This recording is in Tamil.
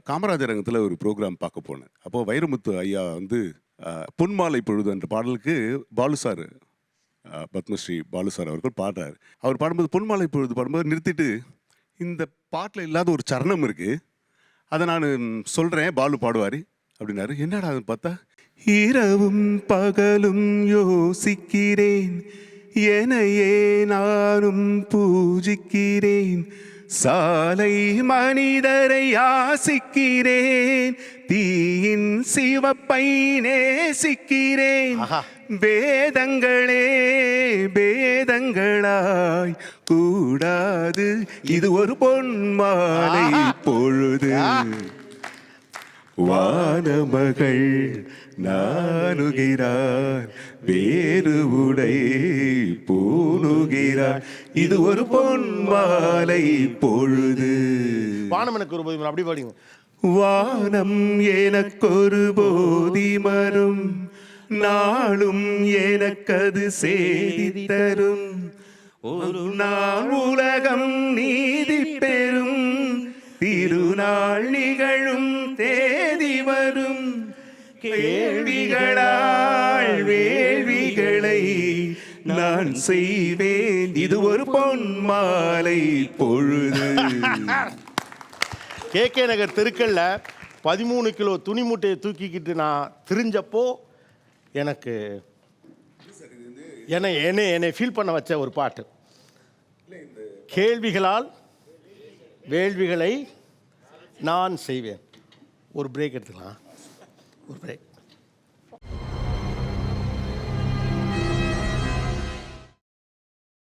காமராஜர் அரங்கத்தில் ஒரு ப்ரோக்ராம் பார்க்க போனேன். அப்போது வைரமுத்து ஐயா வந்து பொன்மாலை பொழுது என்ற பாடலுக்கு பாலு சார், பத்மஸ்ரீ பாலு சார் அவர்கள் பாடுறார். அவர் பாடும்போது பொன்மாலை பொழுது பாடும்போது நிறுத்திட்டு, இந்த பாட்டில் இல்லாத ஒரு சரணம் இருக்குது, அதை நான் சொல்கிறேன், பாலு பாடுவார் அப்படின்னாரு. என்னடா அது பார்த்தா, இரவும் பகலும் யோசிக்கிறேன், என்னையே நானும் பூஜிக்கிறேன், சாலை மனிதரை ஆசிக்கிறேன், தீயின் சிவப்பை நேசிக்கிறேன், வேதங்களே வேதங்களாய் கூடாது, இது ஒரு பொன்மாலை பொழுது, வானமகள் நானுகிறார், வேறு உடை பூணுகிறார், இது ஒரு பொன்மாலை பொழுது. வானம் எனக்கு ஒரு போதி, அப்படி பாடிங்க. வானம் எனக்கொரு போதி மரம், நாளும் எனக்கது செய்தி தரும், ஒரு நாள் உலகம் நீதி பெறும், திருநாள் நிகழும் தேதி வரும், கேள்விகளால் வேள்விகளை நான் செய்வேன், இது ஒரு பொன்மாலை பொழுது. KK நகர் தெருக்கல்ல 13 கிலோ துணி மூட்டையை தூக்கிக்கிட்டு நான் திரிஞ்சப்போ எனக்கு என்னை ஃபீல் பண்ண வச்ச ஒரு பாட்டு. கேள்விகளால் வேள்விகளை நான் செய்வேன். ஒரு பிரேக் எடுத்துக்கலாம், ஒரு பிரேக்.